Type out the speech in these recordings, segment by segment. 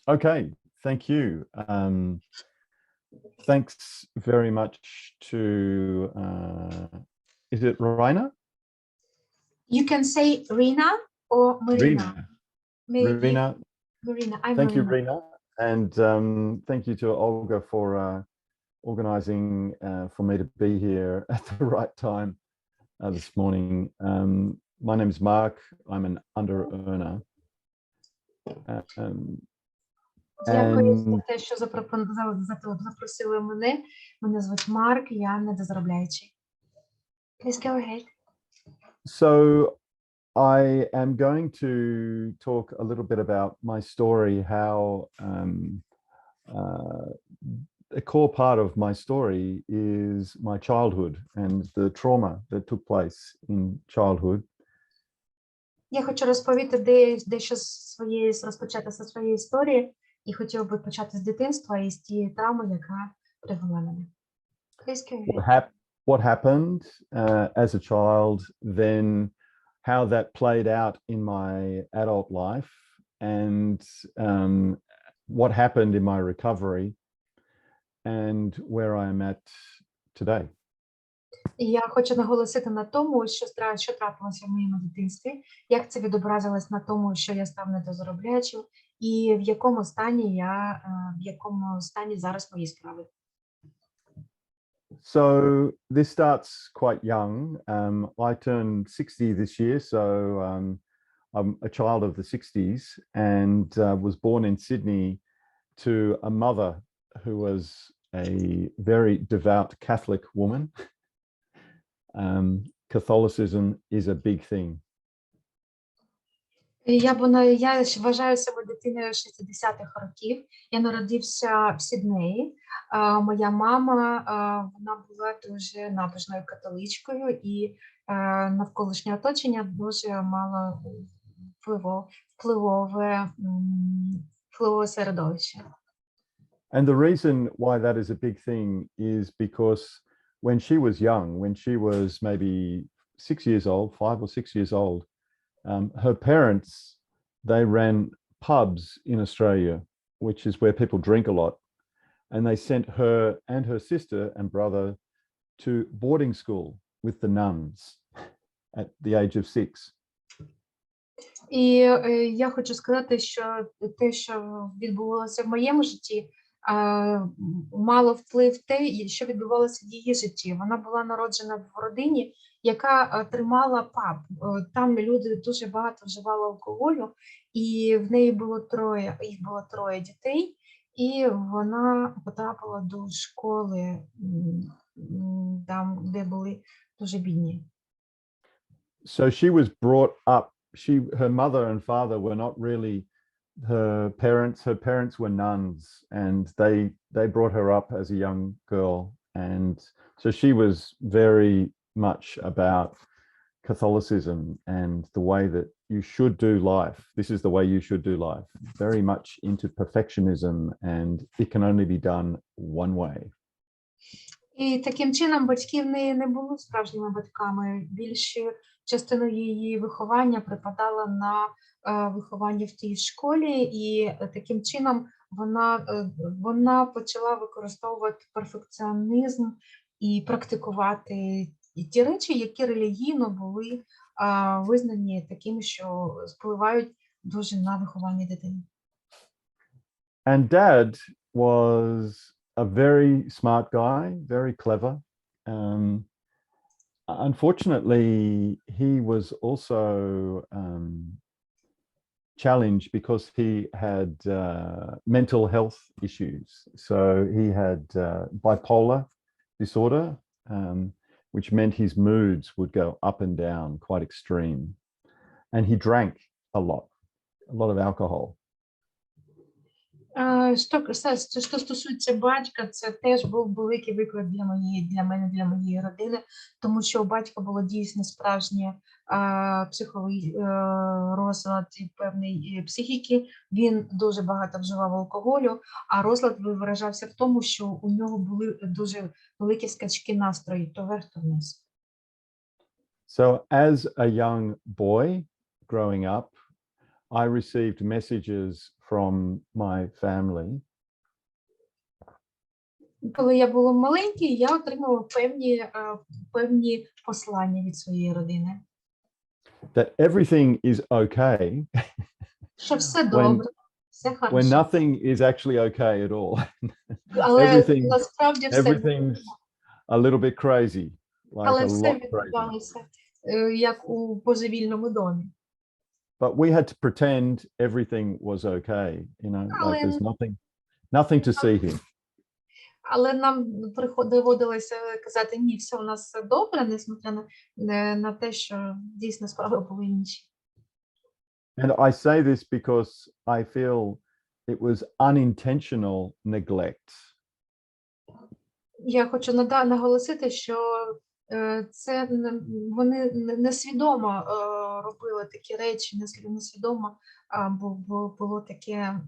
Okay, thank you. Thanks very much to, is it Raina? You can say Rina or Marina. Rina. Maybe Rina. Marina. I'm Thank you, Marina. Rina. And thank you to Olga for organizing for me to be here at the right time this morning. My name is Mark. I'm an under-earner. Дякую за And те, що запросили мене. Мене звуть Марк, я недозаробляючий. Please go ahead. so I am going to talk a little bit about my story, how a core part of my story is my childhood and the trauma that took place in childhood. Я хочу розповісти дещо розпочати зі своєї історії, і хотів би почати з дитинства і з тієї травми, яка привела мене. Please go ahead. What happened as a child, then how that played out in my adult life, and what happened in my recovery, and where I am at today. І я хочу наголосити на тому, що трапилося в моєму дитинстві, як це відобразилось на тому, що я став недозаробляючим, і в якому стані зараз мої справи. So this starts quite young. I turned 60 this year, so I'm a child of the 60s and was born in Sydney to a mother who was a very devout Catholic woman. Catholicism is a big thing. Я вважаю себе дитиною 60-х років. Я народився в Сіднеї. Моя мама, вона була дуже набожною католичкою, і навколишнє оточення дуже мало впливове середовище. And the reason why that is a big thing is because when she was young, when she was maybe 6 years old, 5 or 6 years old, her parents, they ran pubs in Australia, which is where people drink a lot. And they sent her and her sister and brother to boarding school with the nuns at the age of 6. І я хочу сказати, що те, що відбувалося в моєму житті, мало вплив те, що відбувалося в її житті. Вона була народжена в родині, яка тримала паб. Там люди дуже багато вживали алкоголю, і в неї їх було троє дітей, і вона потрапила до школи, там, де були дуже бідні. So she was brought up, her mother and father were not really her parents were nuns, and they brought her up as a young girl, and so she was very much about Catholicism and the way that you should do life. This is the way you should do life. Very much into perfectionism, and it can only be done one way. І таким чином батьки в неї не були справжніми батьками. Більшу частину її виховання припадала на виховання в тій школі, і таким чином вона почала використовувати перфекціонізм і практикувати ті речі, які релігійно були визнані такими, що впливають дуже на виховання дитини. And Dad was a very smart guy, very clever. Unfortunately, he was also challenged because he had mental health issues. So he had bipolar disorder, which meant his moods would go up and down quite extreme. And he drank a lot of alcohol. Що стосується батька, це теж був великий виклик для мене, для моєї родини, тому що у батька було дійсно справжнє психовий розлад певної психіки. Він дуже багато вживав алкоголю, а розлад виражався в тому, що у нього були дуже великі скачки настрою, то вверх, то вниз. So as a young boy growing up, I received messages from my family. Коли я була маленький, я отримувала певні послання від своєї родини. That everything is okay Що все when, добре, все when хорошо. nothing is actually okay at all. Але насправді все Everything's a little bit crazy, like Але a все lot crazy. відбувалося як у божевільному домі. But we had to pretend everything was okay, you know, like there's nothing to see here. Але нам доводилося казати, ні, все у нас все добре, несмотря на те, що дійсно справи були інші. And I say this because I feel it was unintentional neglect. Я хочу наголосити, що це вони несвідомо робили такі речі, несвідомо було таке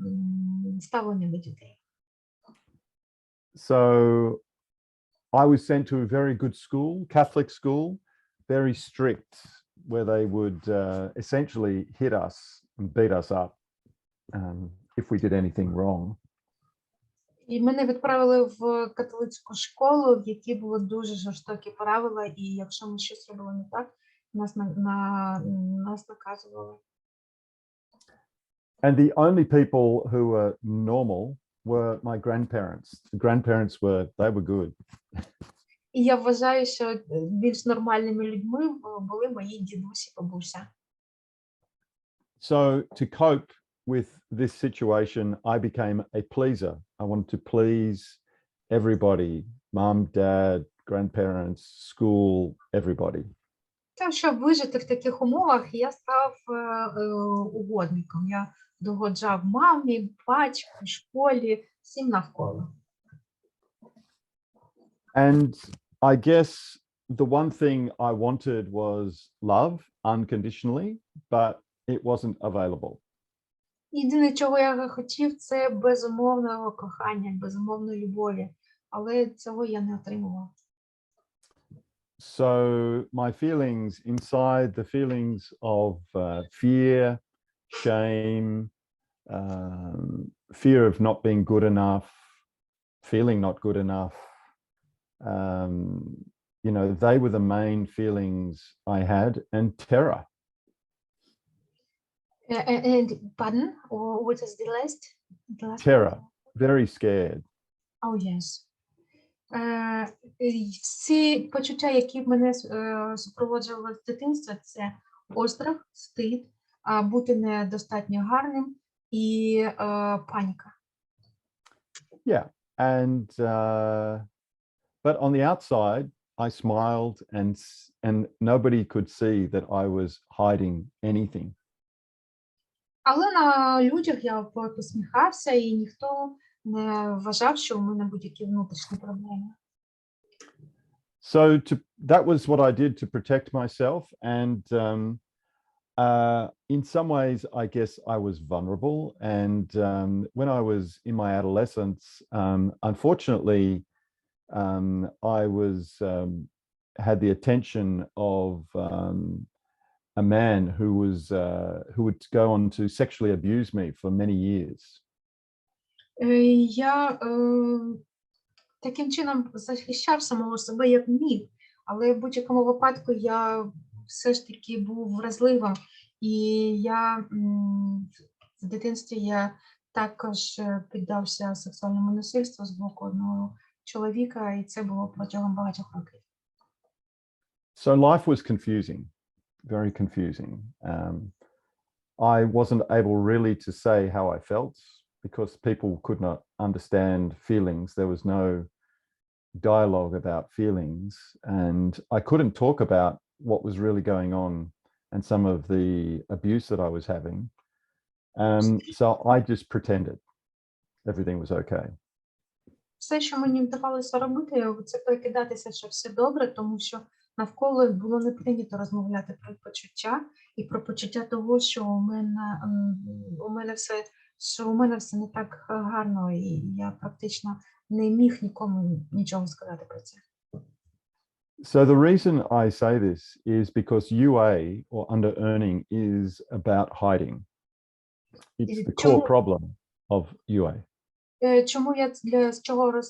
ставлення до дітей. So I was sent to a very good school, Catholic school, very strict, where they would essentially hit us and beat us up if we did anything wrong. І мене відправили в католицьку школу, в якій були дуже жорстокі правила, і якщо ми щось робили не так, нас наказували. And the only people who were normal were my grandparents. The grandparents they were good. І я вважаю, що більш нормальними людьми були мої дідусі, бабуся. So to cope with this situation, I became a pleaser. I wanted to please everybody, mom, dad, grandparents, school, everybody. Та, щоб вижити в таких умовах, я став угодником. Я догоджав мамі, батьку, школі, всім навколо. And I guess the one thing I wanted was love unconditionally, but it wasn't available. Єдине, чого я хотів, це безумовного кохання, безумовної любові, але цього я не отримував. So my feelings inside, the feelings of fear, shame, fear of not being good enough, feeling not good enough, you know, they were the main feelings I had, and terror. And pardon, what is the last? Terror, very scared. Oh, yes. Всі почуття, які мене супроводжували з дитинства, це острах, стид, бути недостатньо гарним і паніка. Yeah, and but on the outside, I smiled and nobody could see that I was hiding anything. Але на людях я посміхався, і ніхто не вважав, що у мене будь-які внутрішні проблеми. So that was what I did to protect myself, and in some ways, I guess I was vulnerable. And when I was in my adolescence, unfortunately, I had the attention of a man who would go on to sexually abuse me for many years. Я таким чином захищав самого себе як міг, але в будь-якому випадку я все ж таки був вразливим, і я в дитинстві я також піддався сексуальному насильству з боку одного чоловіка, і це було протягом багатьох років. So life was confusing, very confusing. I wasn't able really to say how I felt because people could not understand feelings. There was no dialogue about feelings, and I couldn't talk about what was really going on and some of the abuse that I was having. So I just pretended everything was okay. Все, що мені вдавалося робити, це прикидатися, що все добре, тому що навколо було не прийнято розмовляти про почуття і про почуття того, що у мене все не так гарно, і я практично не міг нікому нічого сказати про це. So the reason I say this is because UA or under-earning is about hiding. It's the core Чому, problem of UA. чому я з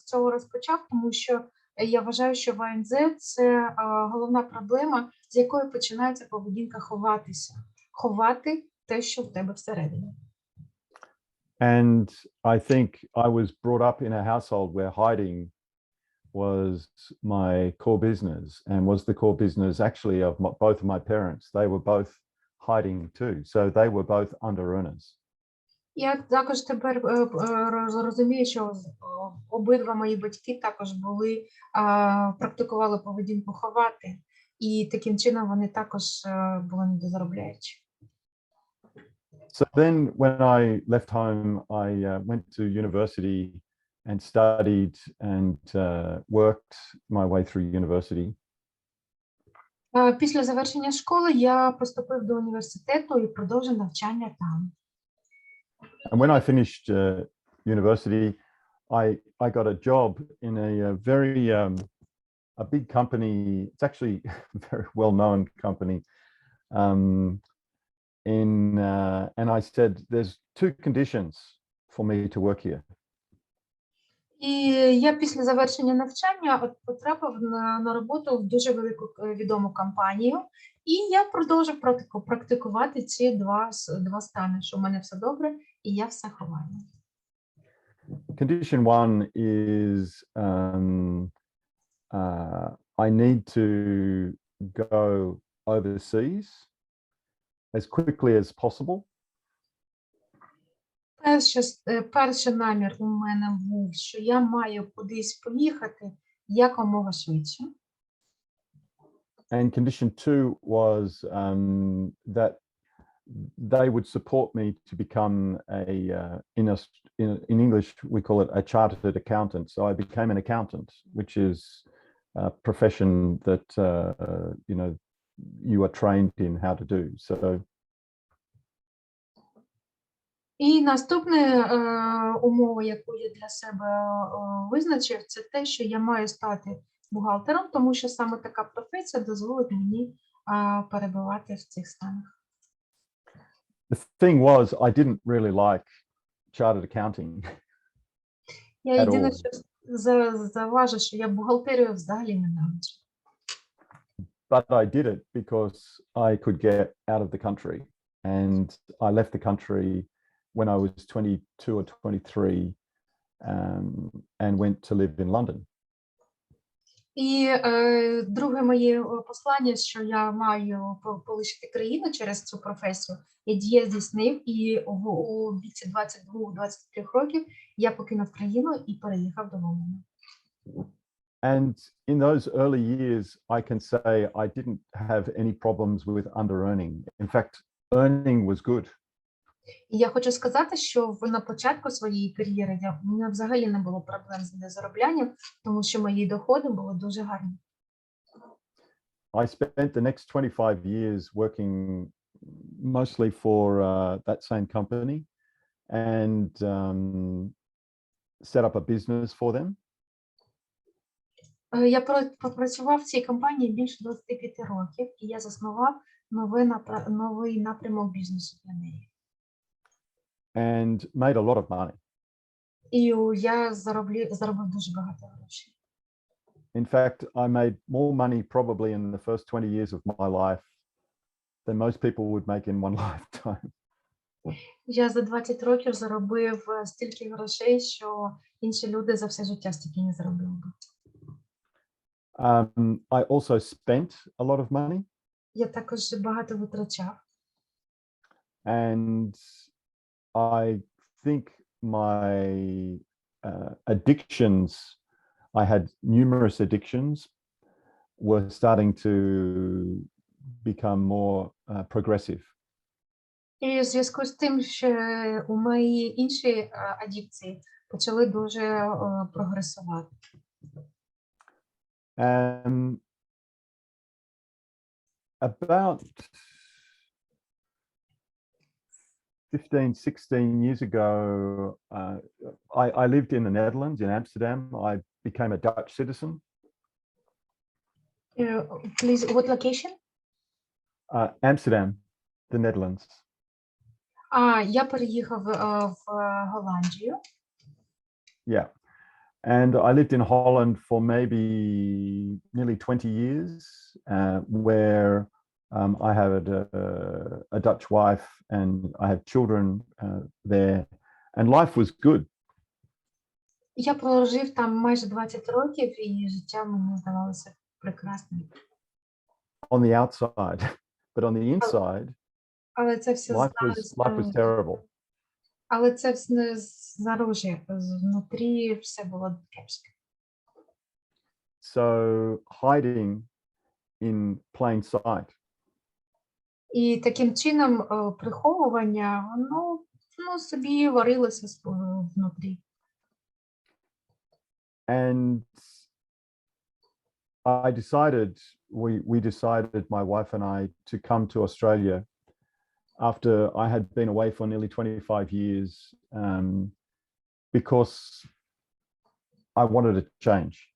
цього розпочав? Тому що я вважаю, що в АНЗ це головна проблема, з якої починається поведінка ховатися. Ховати те, що в тебе всередині. And I think I was brought up in a household where hiding was my core business and was the core business actually of both of my parents. They were both hiding too. So they were both under earners. Я також тепер розумію, що обидва мої батьки також практикували поведінку ховати, і таким чином вони також були недозаробляючі. So then when I left home, I went to university and studied and worked my way through university. Після завершення школи я поступив до університету і продовжив навчання там. And when I finished university, I got a job in a very a big company. It's actually a very well-known company. And I said, there's two conditions for me to work here. І я після завершення навчання потрапив на роботу в дуже велику відому компанію, і я продовжив практикувати ці два стани, що в мене все добре, і я все ховаю. Condition one is I need to go overseas as quickly as possible. Перший намір у мене був, що я маю кудись поїхати якомога швидше. And condition two was that they would support me to become in English we call it a chartered accountant. So I became an accountant, which is a profession that you are trained in how to do. So. І наступна умова, яку я для себе визначив, це те, що я маю стати бухгалтером, тому що саме така професія дозволить мені перебувати в цих станах. The thing was, I didn't really like chartered accounting. Я єдине, що заважу, що я бухгалтерію взагалі ненавиджу. But I did it because I could get out of the country. And I left the country when I was 22 or 23 and went to live in London. І друге моє послання, що я маю полишити країну через цю професію, я здійснив, і у віці 22-23 років я покинув країну і переїхав до Лондона. And in those early years, I can say I didn't have any problems with under-earning. In fact, earning was good. І я хочу сказати, що на початку своєї кар'єри у мене взагалі не було проблем з недозароблянням, тому що мої доходи були дуже гарні. I spent the next 25 years working mostly for that same company and set up a business for them. Я попрацював в цій компанії більше 25 років, і я заснував новий напрямок бізнесу для неї. And made a lot of money. І я заробив дуже багато грошей. In fact, I made more money probably in the first 20 years of my life than most people would make in one lifetime. Я за 20 років заробив стільки грошей, що інші люди за все життя стільки не заробили би. I also spent a lot of money. Я також багато витрачав. And I think my addictions, I had numerous addictions, were starting to become more progressive. І в зв'язку з тим, що у мої інші адікції почали дуже прогресувати. About 15-16 years ago, I lived in the Netherlands, in Amsterdam. I became a Dutch citizen. Please, what location? Amsterdam, the Netherlands. Я переїхав в Голландію. Yeah. And I lived in Holland for maybe nearly 20 years, where I had a Dutch wife and I had children there, and life was good. Я прожив там майже 20 років, і життя мені здавалося прекрасним. On the outside, but on the inside, Але це все life was terrible. Але це все знаружи, внутрі все було кепське. So hiding in plain sight І таким чином приховування, воно собі варилося внутрі. and I decided, we decided, my wife and I, to come to Australia after I had been away for nearly 25 years, because I wanted to change.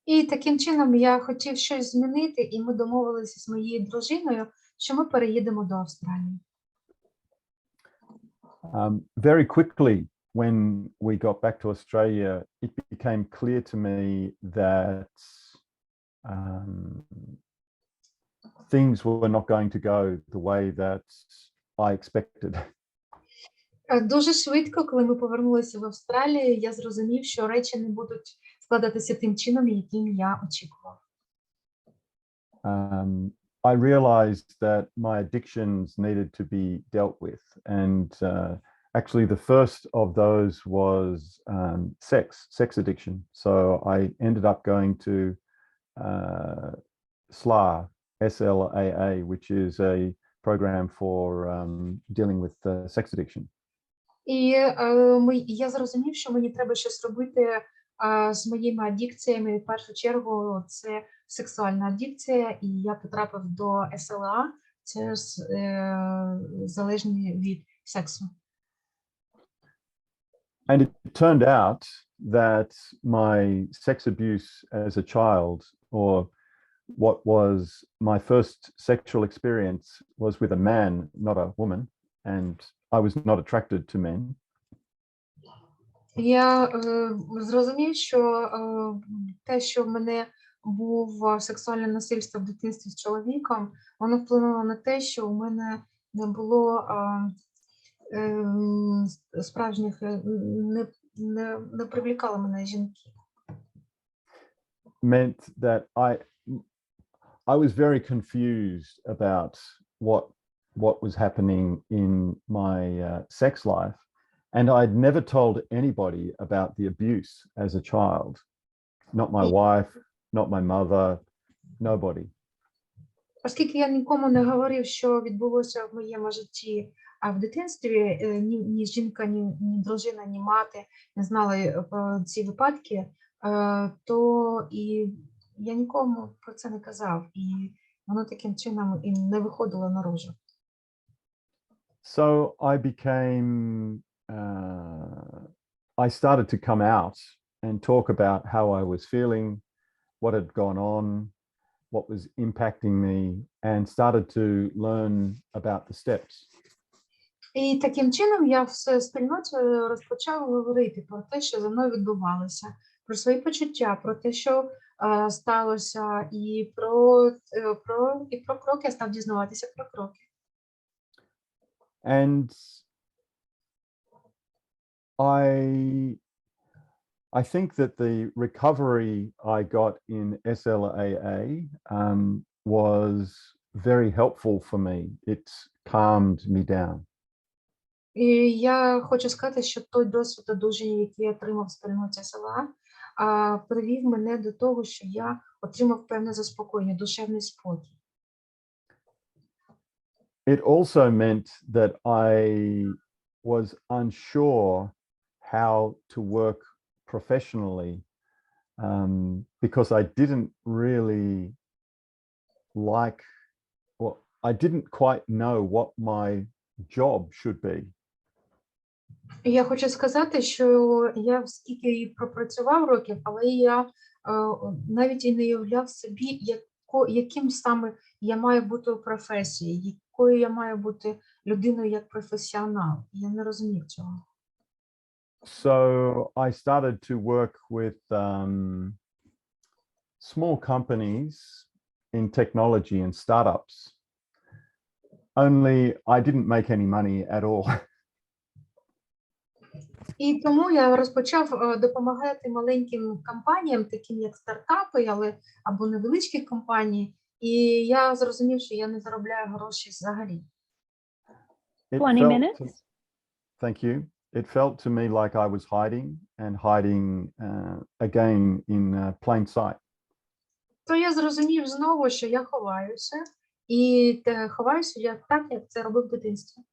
І таким чином я хотів щось змінити, і ми домовилися з моєю дружиною, що ми переїдемо до Австралії. Very quickly, when we got back to Australia, it became clear to me that things were not going to go the way that I expected. Дуже швидко, коли ми повернулися в Австралію, я зрозумів, що речі не будуть складатися тим чином, яким я очікував. I realized that my addictions needed to be dealt with, and actually the first of those was sex addiction. So I ended up going to SLAA, SLAA, which is a program for dealing with sex addiction. І я зрозумів, що мені треба щось робити з моїми адикціями. В першу чергу це сексуальна адикція, і я потрапив до СЛА, це залежні від сексу. And it turned out that my sex abuse as a child, or what was my first sexual experience, was with a man, not a woman, and I was not attracted to men. Я зрозумів, що те, що в мене був сексуальне насильство в дитинстві з чоловіком, воно вплинуло на те, що у мене не було справжніх, не привлікали мене жінки. Meant that I was very confused about what was happening in my sex life, and I'd never told anybody about the abuse as a child. Not my wife, not my mother, nobody. Оскільки я нікому не говорив, що відбулося в моєму житті, а в дитинстві ні жінка, ні дружина, ні мати не знали про ці випадки, то і я нікому про це не казав, і воно таким чином і не виходило наружу. So I started to come out and talk about how I was feeling, what had gone on, what was impacting me, and started to learn about the steps. І таким чином я в спільноті розпочав говорити про те, що зі мною відбувалося, про свої почуття, про те, що сталося, і про кроки, я став дізнаватися про кроки. And I think that the recovery I got in SLAA was very helpful for me. It calmed me down. І я хочу сказати, що той досвід одужання, який я отримав в спільноті СЛА, привів мене до того, що я отримав певне заспокоєння, душевний спокій. It also meant that I was unsure how to work professionally, because I didn't really like, well, I didn't quite know what my job should be. Я хочу сказати, що я скільки і пропрацював років, але я навіть і не уявляв собі, яким саме я маю бути у професії, якою я маю бути людиною як професіонал. Я не розумів цього. So I started to work with small companies in technology and startups. Only I didn't make any money at all. І тому я розпочав допомагати маленьким компаніям, таким як стартапи, або невеличкі компанії. І я зрозумів, що я не заробляю гроші взагалі. It 20 felt minutes. to- Thank you. It felt to me like I was hiding again in plain sight. То я зрозумів знову, що я ховаюся. І ховаюся я так, як це робив в дитинстві.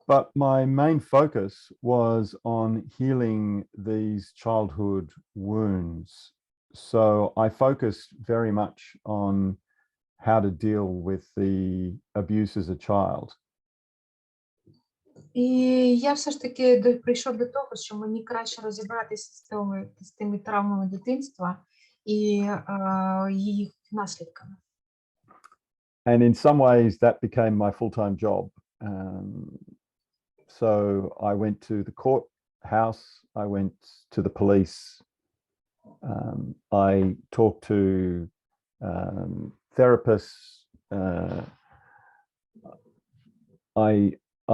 But my main focus was on healing these childhood wounds. So I focused very much on how to deal with the abuse as a child. І я все ж таки прийшов до того, що мені краще розібратися з тими травмами дитинства і їх наслідками. And in some ways that became my full-time job. So I went to the courthouse, I went to the police, I talked to therapists.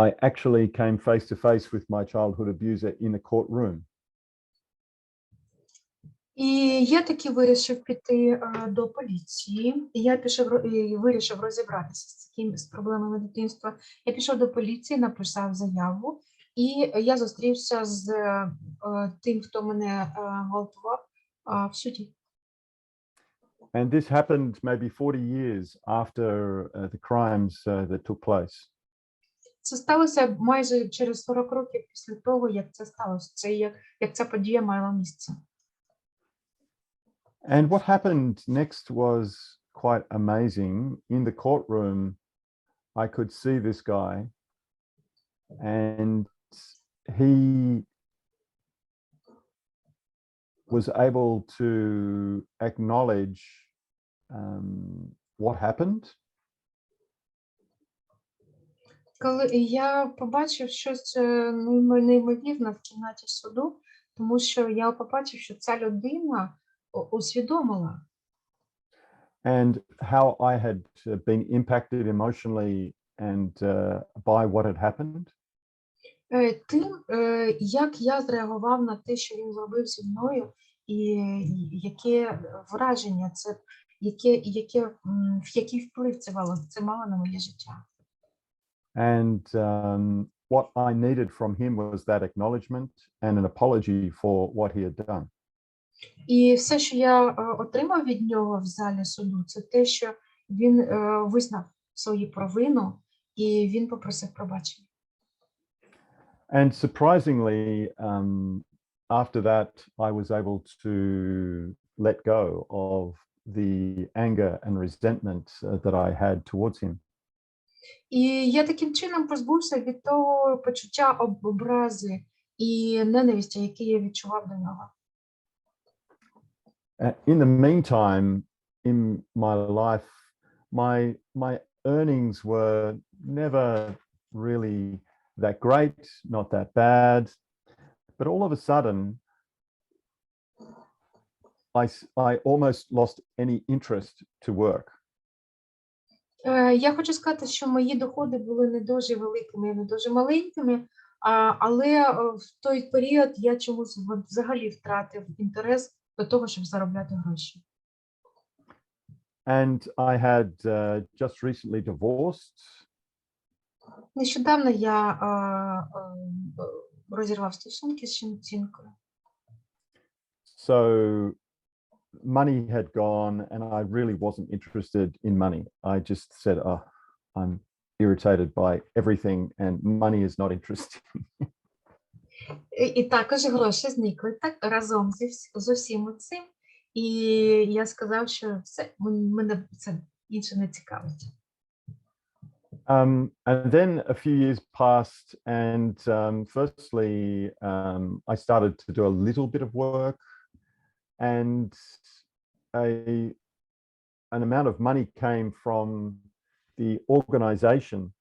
I actually came face to face with my childhood abuser in a courtroom. І я таки вирішив піти до поліції. І я вирішив розібратися з проблемами дитинства. Я пішов до поліції, написав заяву, і я зустрівся з тим, хто мене гвалтував в суді. And this happened maybe 40 years after the crimes that took place. Це сталося майже через 40 років після того, як це сталося, як ця подія мала місце. And what happened next was quite amazing. In the courtroom, I could see this guy, and he was able to acknowledge what happened. Коли я побачив щось неймовірне в кімнаті суду, тому що я побачив, що ця людина усвідомила. And how I had been impacted emotionally and by what had happened. Тим, як я зреагував на те, що він зробив зі мною, і яке враження це, який вплив це мало на моє життя. And what I needed from him was that acknowledgement and an apology for what he had done. І все, що я отримав від нього в залі суду, це те, що він визнав свою провину і він попросив пробачення. And surprisingly, after that, I was able to let go of the anger and resentment that I had towards him. І я таким чином позбувся від того почуття образи і ненависті, які я відчував до нього. In the meantime, in my life, my earnings were never really that great, not that bad, but all of a sudden, I almost lost any interest to work. Я хочу сказати, що мої доходи були не дуже великими, не дуже маленькими, але в той період я чомусь взагалі втратив інтерес до того, щоб заробляти гроші. And I had just recently divorced. Нещодавно я розірвав стосунки з жінкою. So money had gone and I really wasn't interested in money. I just said, oh, I'm irritated by everything and money is not interesting. І також гроші зникли так разом з усім цим. І я сказав, що все, мене це інше не цікавить. And then a few years passed and firstly, I started to do a little bit of work and an amount of money came from the organization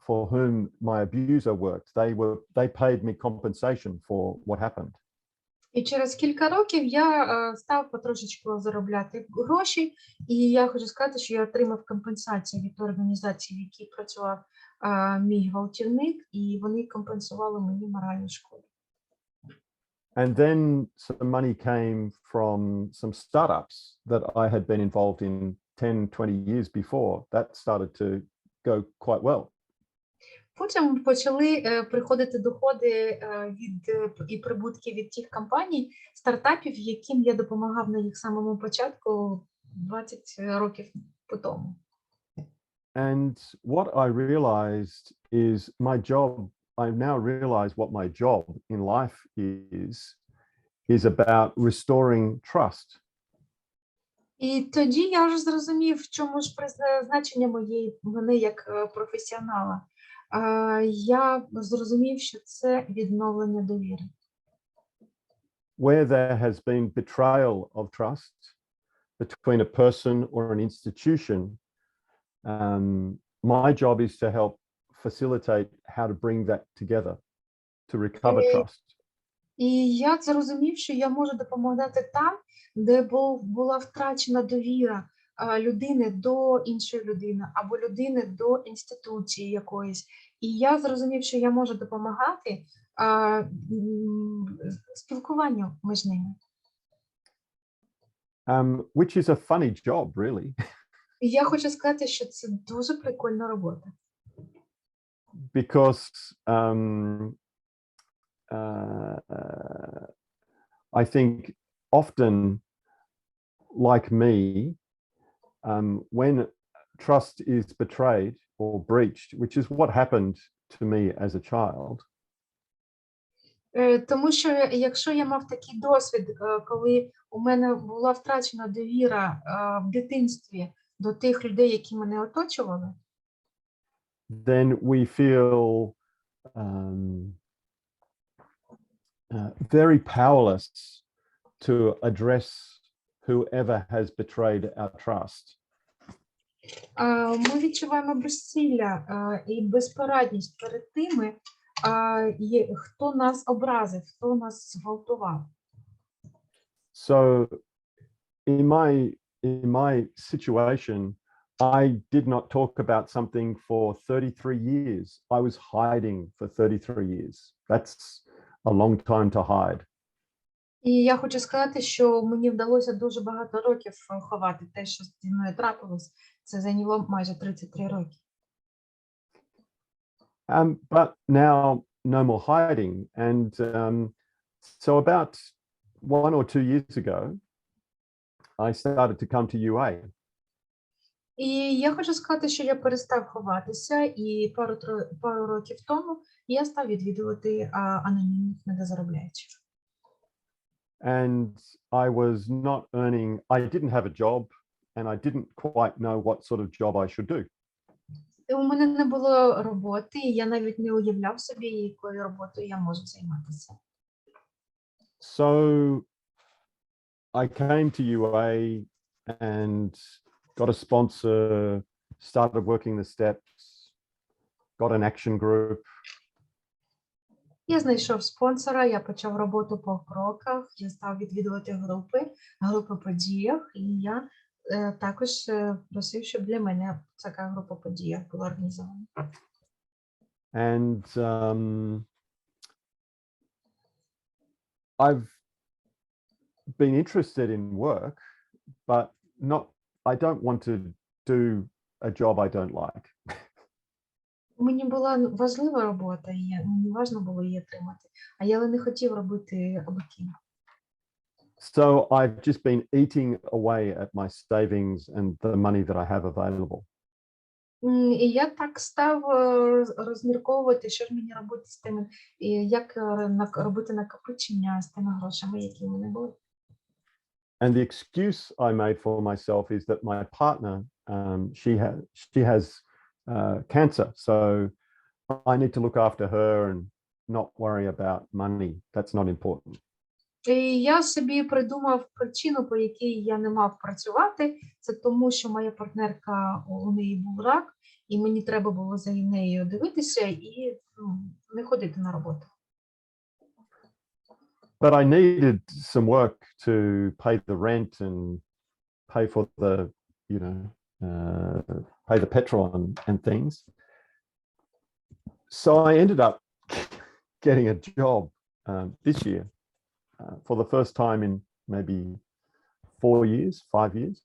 for whom my abuser worked, they paid me compensation for what happened. І через кілька років я став потрошечку заробляти гроші, і я хочу сказати, що я отримав компенсацію від організації, в якій працював мій гвалтівник, і вони компенсували мені моральну шкоду. And then some money came from some startups that I had been involved in 10, 20 years before. That started to go quite well. Потім почали приходити доходи і прибутки від тих компаній, стартапів, яким я допомагав на їх самому початку 20 років по тому. And what I realized is I now realize what my job in life is about restoring trust. І тоді я вже зрозумів, в чому ж призначення мене як професіонала. Я зрозумів, що це відновлення довіри. Where there has been betrayal of trust between a person or an institution, my job is to help facilitate how to bring that together, to recover trust. І я зрозумів, що я можу допомагати там, де була втрачена довіра людини до іншої людини або людини до інституції якоїсь. І я зрозумів, що я можу допомагати спілкуванню між ними. Which is a funny job, really. І я хочу сказати, що це дуже прикольна робота. Because I think often, like me, when trust is betrayed or breached, which is what happened to me as a child. Тому що якщо я мав такий досвід, коли у мене була втрачена довіра в дитинстві до тих людей, які мене оточували, then we feel very powerless to address whoever has betrayed our trust. Ми відчуваємо безсилля і безпорадність перед тими, хто нас образив, хто нас зґвалтував. So in my situation, I did not talk about something for 33 years. I was hiding for 33 years. That's a long time to hide. І я хочу сказати, що мені вдалося дуже багато років ховати те, що зі мною трапилось. Це зайняло майже 33 роки. But now no more hiding. And so about 1 or 2 years ago, I started to come to UA. І я хочу сказати, що я перестав ховатися, і пару років тому я став відвідувати анонімних недозаробляючих. And I was not earning, I didn't have a job, and I didn't quite know what sort of job I should do. У мене не було роботи, і я навіть не уявляв собі, якою роботою я можу займатися. So I came to UA and got a sponsor, started working the steps, got an action group. Я знайшов спонсора, я почав роботу по кроках, я став відвідувати групи по подіях, і я також просив, щоб для мене така група подіях була організована. And I've been interested in work, but I don't want to do a job I don't like. Мені була важлива робота, і мені важливо було її отримати, а я не хотів робити абакін. So I've just been eating away at my savings and the money that I have available. І я так став розмірковувати, що ж мені робити з тими, і як робити накопичення з тими грошами, які в мене були. And the excuse I made for myself is that my partner, she has cancer, so I need to look after her and not worry about money. That's not important. І я собі придумав причину, по якій я не мав працювати. Це тому, що моя партнерка, у неї був рак, і мені треба було за нею дивитися і не ходити на роботу. But I needed some work to pay the rent and pay for the, pay the petrol and things. So I ended up getting a job this year for the first time in maybe 4 years, 5 years.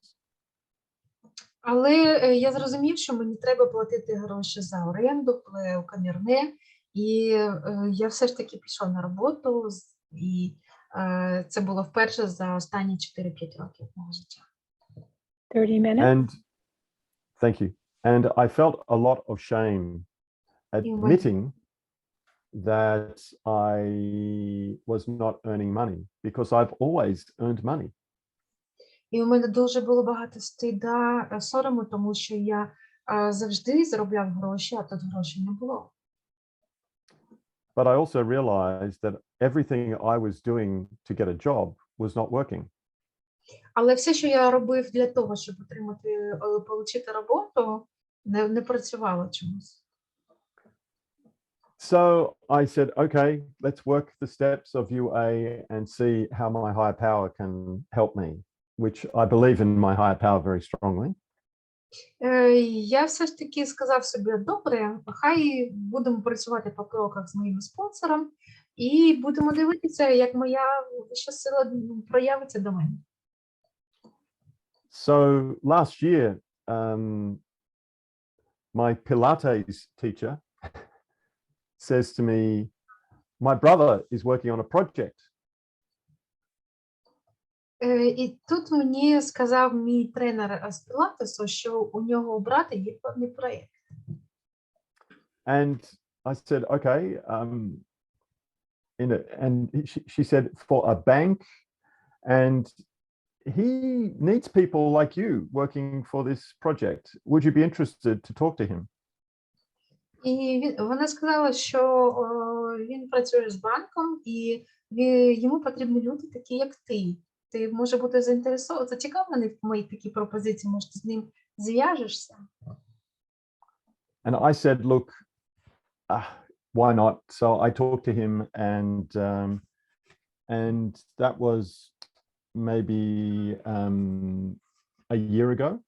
Але я зрозумів, що мені треба платити гроші за оренду, комірне, і я все ж таки пішов на роботу, і це було вперше за останні 4-5 років мого життя. 30 minutes. And thank you. And I felt a lot of shame admitting that I was not earning money because I've always earned money. І у мене дуже було багато стида, сорому, тому що я завжди заробляв гроші, а тут грошей не було. But I also realized that everything I was doing to get a job was not working. Але все, що я робив для того, щоб отримати роботу, не працювало чомусь. So I said, okay, let's work the steps of UA and see how my higher power can help me, which I believe in my higher power very strongly. Я все ж таки сказав собі, добре, хай будемо працювати по кроках з моїм спонсором і будемо дивитися, як моя вища сила проявиться до мене. So last year, my Pilates teacher says to me, my brother is working on a project. І тут мені сказав мій тренер з пілатесу, що у нього у брата є певний проєкт. And I said, okay. And she said, for a bank, and he needs people like you working for this project. Would you be interested to talk to him? І вона сказала, що він працює з банком, і йому потрібні люди такі, як ти. Ти може бути зацікавлений в моїй такій пропозиції, може ти з ним зв'яжешся? And I said, look, why not? So I talked to him, and that was maybe a year ago.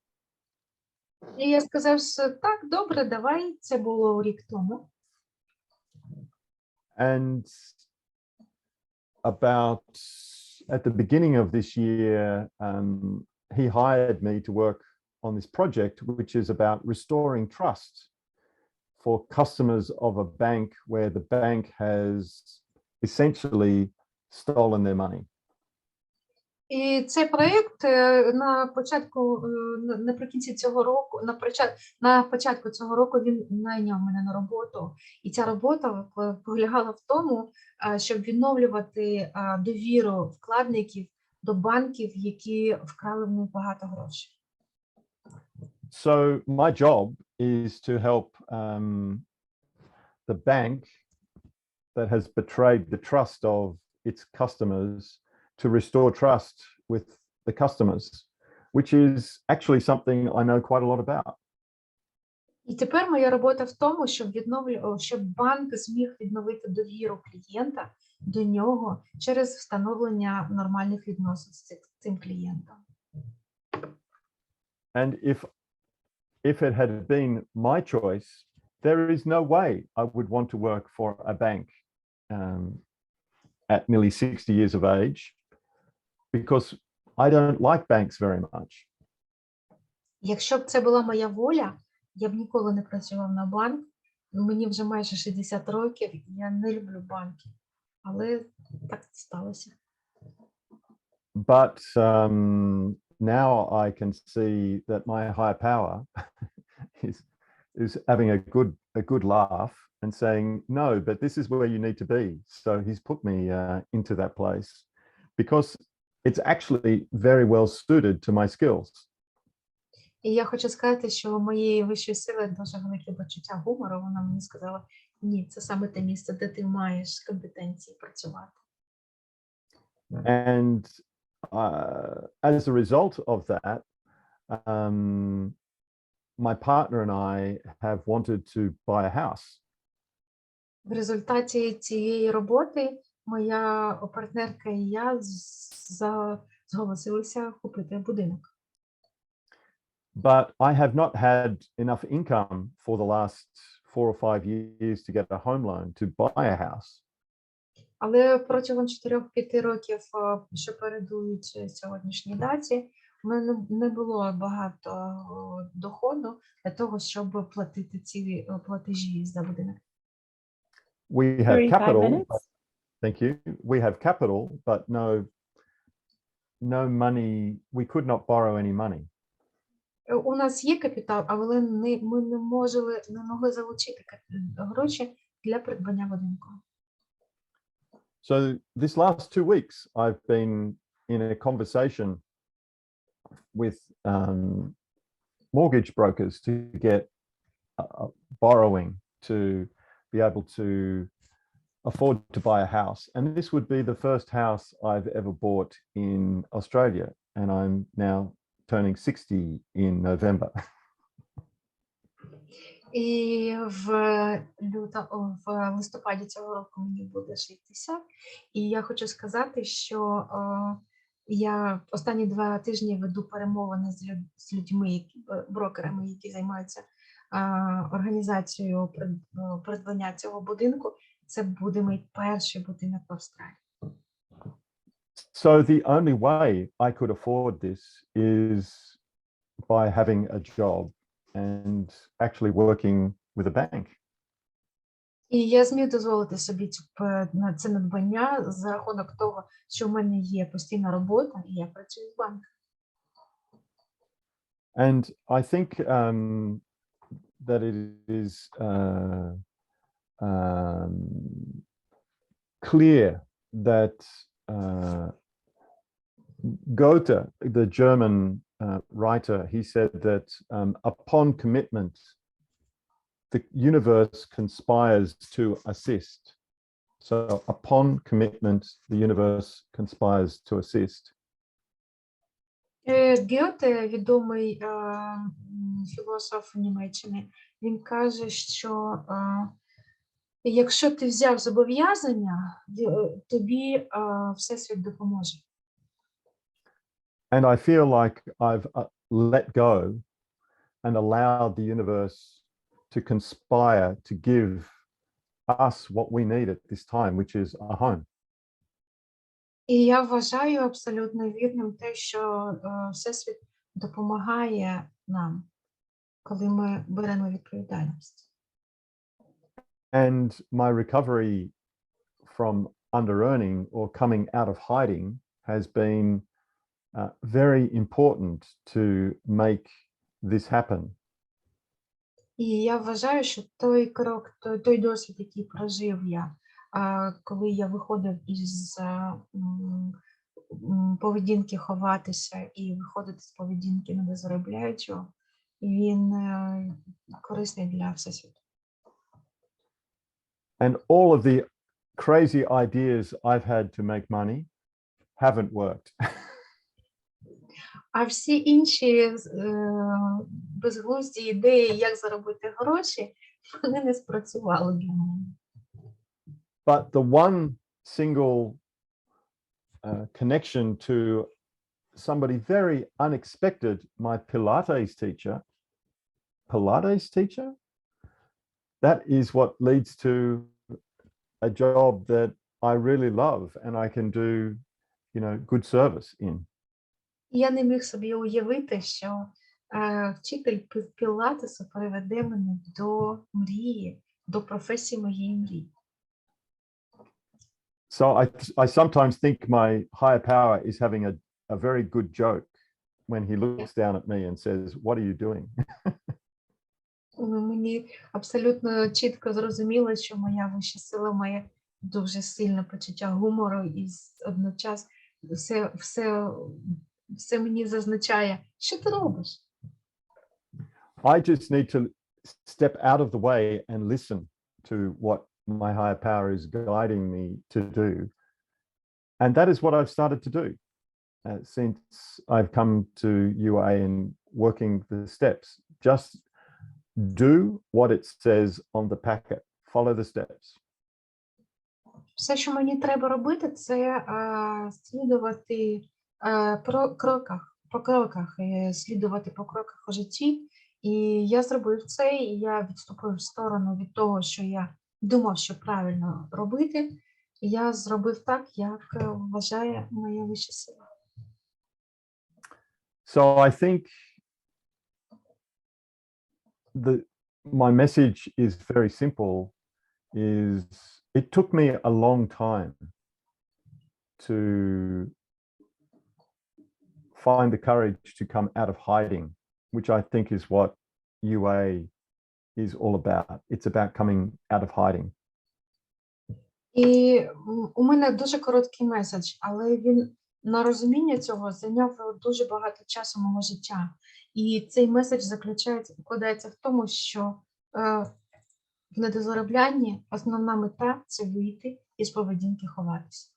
І я сказав, що так, добре, давай, це було рік тому. And about at the beginning of this year, he hired me to work on this project, which is about restoring trust for customers of a bank where the bank has essentially stolen their money. І цей проєкт наприкінці цього року, на початку цього року він найняв мене на роботу. І ця робота полягала в тому, щоб відновлювати довіру вкладників до банків, які вкрали в них багато грошей. So my job is to help the bank that has betrayed the trust of its customers to restore trust with the customers, which is actually something I know quite a lot about. І тепер моя робота в тому, щоб банк зміг відновити довіру клієнта до нього через встановлення нормальних відносин з цим клієнтом. And if it had been my choice, there is no way I would want to work for a bank at nearly 60 years of age, because I don't like banks very much. Якщо б це була моя воля, я б ніколи не працював на банк. Мені вже майже 60 років, і я не люблю банки. Але так сталося. But now I can see that my higher power is having a good laugh and saying, no, but this is where you need to be. So he's put me into that place because it's actually very well suited to my skills. І я хочу сказати, що у моєї вищої сили дуже велике почуття гумору. Вона мені сказала, ні, це саме те місце, де ти маєш компетенції працювати. And as a result of that, my partner and I have wanted to buy a house. В результаті цієї роботи моя партнерка і я зголосилися купити будинок. But I have not had enough income for the last 4 or 5 years to get a home loan to buy a house. Але протягом 4-5 років, що передують сьогоднішній даті, в мене не було багато доходу для того, щоб платити ці платежі за будинок. We have 35 capital. minutes. Thank you. We have capital, but no money. We could not borrow any money. У нас є капітал, але ми не могли залучити гроші для придбання будинку. So this last 2 weeks, I've been in a conversation with mortgage brokers to get borrowing to be able to afford to buy a house. And this would be the first house I've ever bought in Australia. And I'm now turning 60 in November. І в листопаді цього року мені буде 60. І я хочу сказати, що я останні 2 тижні веду перемовини з людьми, брокерами, які займаються організацією придбання цього будинку. Це буде мій перший будинок в Австралії. So the only way I could afford this is by having a job and actually working with a bank. І я зміг дозволити собі це надбання за рахунок того, що в мене є постійна робота, і я працюю в банку. And I think that it is clear that Goethe, the German writer, he said that upon commitment, the universe conspires to assist. So upon commitment, the universe conspires to assist. Гьоте, відомий філософ Німеччини, він каже, що якщо ти взяв зобов'язання, тобі Всесвіт допоможе. And I feel like I've let go and allowed the universe to conspire to give us what we need at this time, which is a home. І я вважаю абсолютно вірним те, що Всесвіт допомагає нам, коли ми беремо відповідальність. And my recovery from under-earning or coming out of hiding has been very important to make this happen. І я вважаю, що той крок, той досвід, який прожив я, коли я виходив із поведінки ховатися і виходити з поведінки недозаробляючого, він корисний для всесвіту. And all of the crazy ideas I've had to make money haven't worked. А всі інші безглузді ідеї, як заробити гроші, вони не спрацювали для мене. But the one single connection to somebody very unexpected, my Pilates teacher, that is what leads to a job that I really love and I can do, good service in. Я не міг собі уявити, що вчитель пілатесу приведе мене до мрії, до професії моєї мрії. So I sometimes think my higher power is having a very good joke when he looks down at me and says, "What are you doing?" Мені абсолютно чітко зрозуміло, що моя вища сила має дуже сильне почуття гумору і одночас все мені зазначає, що ти робиш? I just need to step out of the way and listen to what my higher power is guiding me to do. And that is what I've started to do since I've come to UA and working the steps. Just do what it says on the packet. Follow the steps. Все, що мені треба робити, це слідувати по кроках, слідувати по кроках у житті. І я зробив це, і я відступив в сторону від того, що я думав, що правильно робити. І я зробив так, як вважає моя вища сила. So I think my message is very simple, is it took me a long time to find the courage to come out of hiding, which I think is what UA is all about. It's about coming out of hiding. І у мене дуже короткий меседж, але він на розуміння цього зайняв дуже багато часу мого життя. І цей меседж вкладається в тому, що в недозароблянні основна мета – це вийти із поведінки ховатися.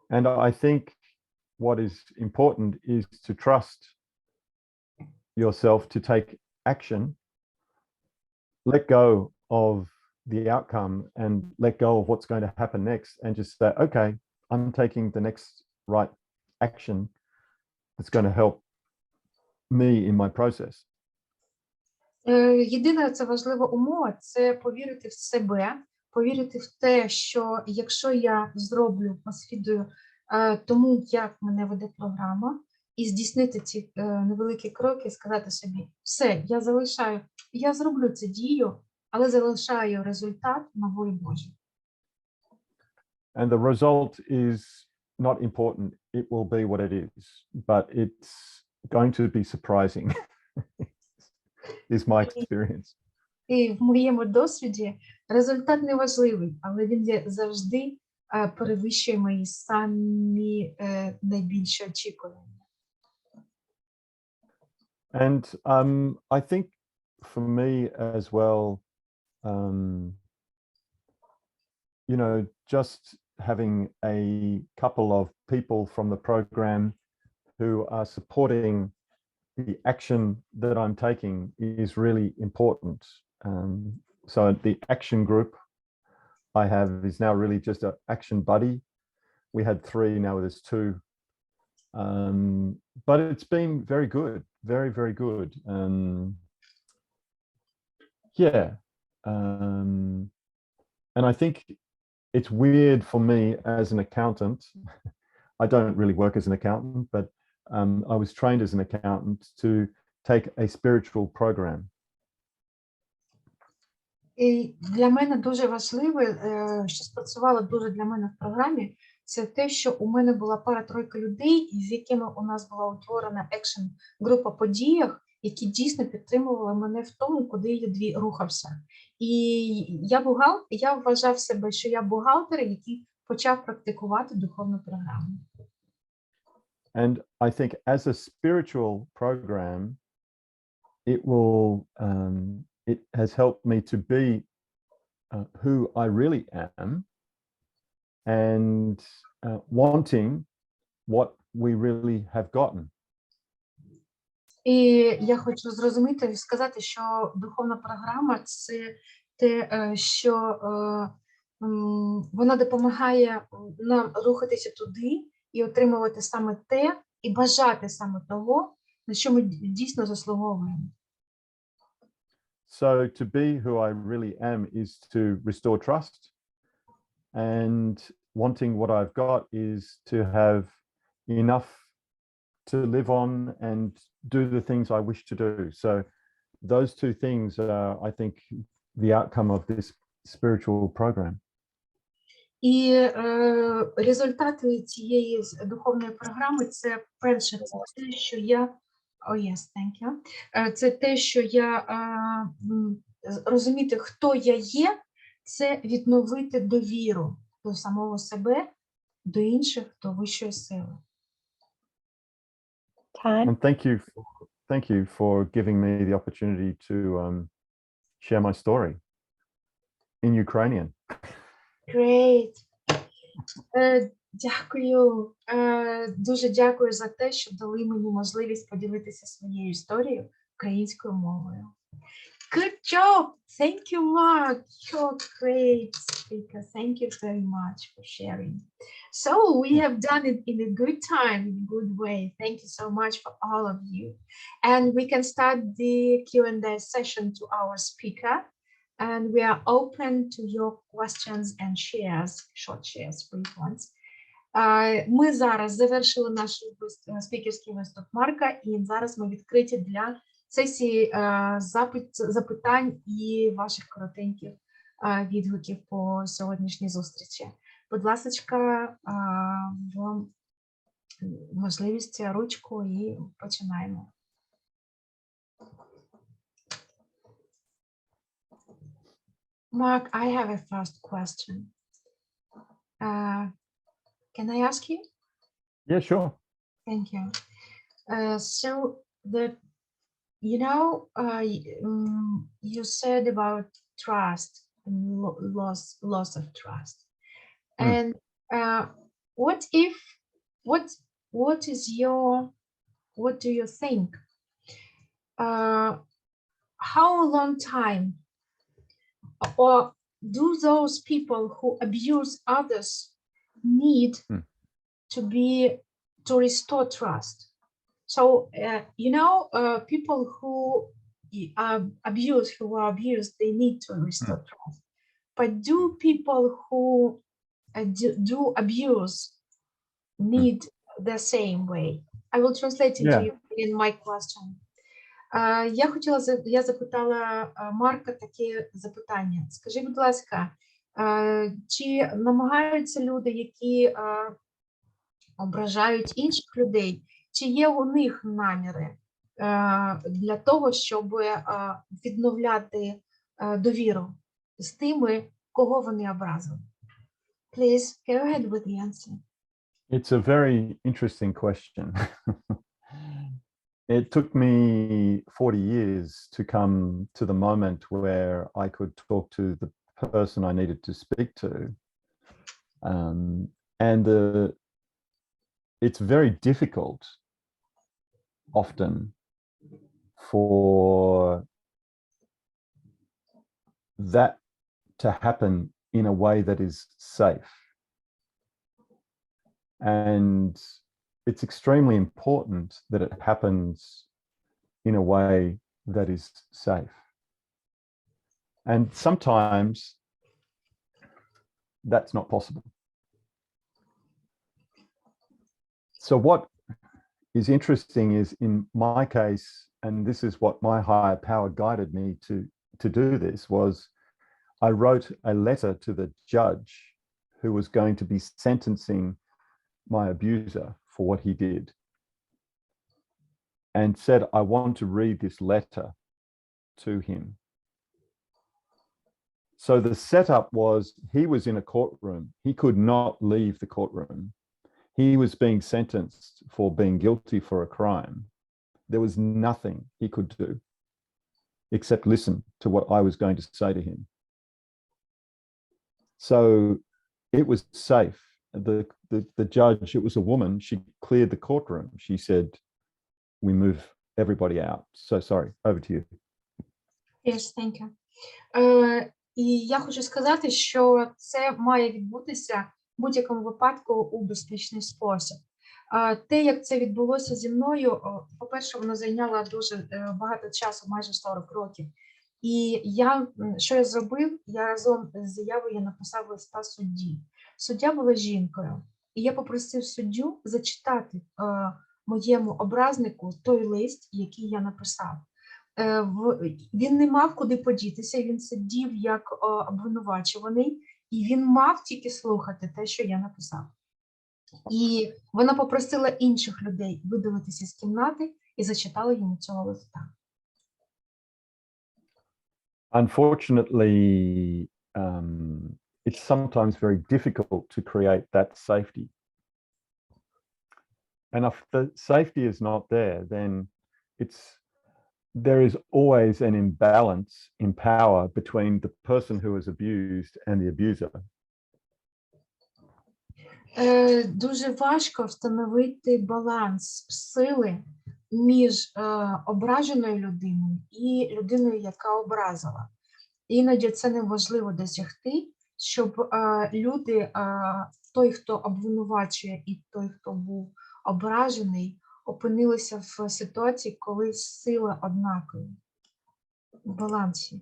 And I think what is important is to trust yourself to take action, let go of the outcome and let go of what's going to happen next, and just say, okay, I'm taking the next right action that's going to help me in my process. Єдина це важлива умова – це повірити в себе, повірити в те, що якщо я зроблю, послідую тому, як мене веде програма, і здійснити ці невеликі кроки, сказати собі, все, я зроблю цю дію, але залишаю результат на волі Божій. And the result is not important. It will be what it is, but it's going to be surprising, is my experience. І в моєму досвіді результат не важливий, але він завжди перевищує мої самі найбільші очікування. And I think for me as well, you know, just having a couple of people from the program who are supporting the action that I'm taking is really important. So the action group I have is now really just an action buddy. We had 3, now there's 2. But it's been very good, very, very good. Yeah. And I think it's weird for me as an accountant. I don't really work as an accountant, but I was trained as an accountant to take a spiritual program. І для мене дуже важливе, що спрацювало дуже для мене в програмі, це те, що у мене була пара-тройка людей, з якими у нас була утворена екшн-група по діях, які дійсно підтримували мене в тому, куди я рухався. І я вважав себе, що я бухгалтер, який почав практикувати духовну програму. And I think as a spiritual program, it will, it has helped me to be who I really am and wanting what we really have gotten. І я хочу зрозуміти і сказати, що духовна програма – це те, що вона допомагає нам рухатися туди і отримувати саме те, і бажати саме того, на що ми дійсно заслуговуємо. So to be who I really am is to restore trust, and wanting what I've got is to have enough to live on and do the things I wish to do. So those 2 things are, I think, the outcome of this spiritual program. І результати цієї духовної програми – це перше, це те, що я це те, що я розуміти, хто я є, це відновити довіру до самого себе, до інших, до вищої сили. And thank you for giving me the opportunity to share my story in Ukrainian. Great. Дякую. Дуже дякую за те, що дали мені можливість поділитися своєю історією українською мовою. Good job! Thank you, Mark. You're a great speaker. Thank you very much for sharing. So we have done it in a good time, in a good way. Thank you so much for all of you. And we can start the Q&A session to our speaker. And we are open to your questions and shares, short shares, brief ones. Ми зараз завершили наш спікерський виступ Марка, і зараз ми відкриті для сесії запитань і ваших коротеньких відгуків по сьогоднішній зустрічі. Будь ласка, вам можливість ручку і починаємо. Mark, I have a first question. Can I ask you? Yeah, sure. Thank you. So you said about trust and loss of trust. And what do you think? How long time, or do those people who abuse others need to restore trust? So people who are abused, they need to restore trust. But do people who do abuse need the same way? I will translate into in my question. Я запитала Марка таке запитання. Скажи, будь ласка, чи намагаються люди, які ображають інших людей, чи є у них наміри для того, щоб відновляти довіру з тими, кого вони образили? Please, go ahead with the answer. It's a very interesting question. It took me 40 years to come to the moment where I could talk to the person I needed to speak to. It's very difficult often for that to happen in a way that is safe. And it's extremely important that it happens in a way that is safe. And sometimes that's not possible. So what is interesting is, in my case, and this is what my higher power guided me to do this, was I wrote a letter to the judge who was going to be sentencing my abuser for what he did, and said, I want to read this letter to him. So the setup was, he was in a courtroom. He could not leave the courtroom. He was being sentenced for being guilty for a crime. There was nothing he could do except listen to what I was going to say to him. So it was safe. The judge, it was a woman, she cleared the courtroom. She said, we move everybody out. So sorry, over to you. Yes, thank you. І я хочу сказати, що це має відбутися в будь-якому випадку у безпечний спосіб. Те, як це відбулося зі мною, по-перше, воно зайняло дуже багато часу, майже 40 років. І що я зробив? Я разом з заявою написав листа судді. Суддя була жінкою. І я попросив суддю зачитати моєму образнику той лист, який я написав. Він не мав куди подітися, він сидів як обвинувачуваний, і він мав тільки слухати те, що я написав. І вона попросила інших людей видалитися з кімнати і зачитала йому цього листа. Unfortunately, it's sometimes very difficult to create that safety. And if the safety is not there, then there is always an imbalance in power between the person who is abused and the abuser. Дуже важко встановити баланс сили між ображеною людиною і людиною, яка образила. Іноді це неможливо досягти, щоб люди, той, хто обвинувачує, і той, хто був ображений, опинилися в ситуації, коли сила однакові, в балансі.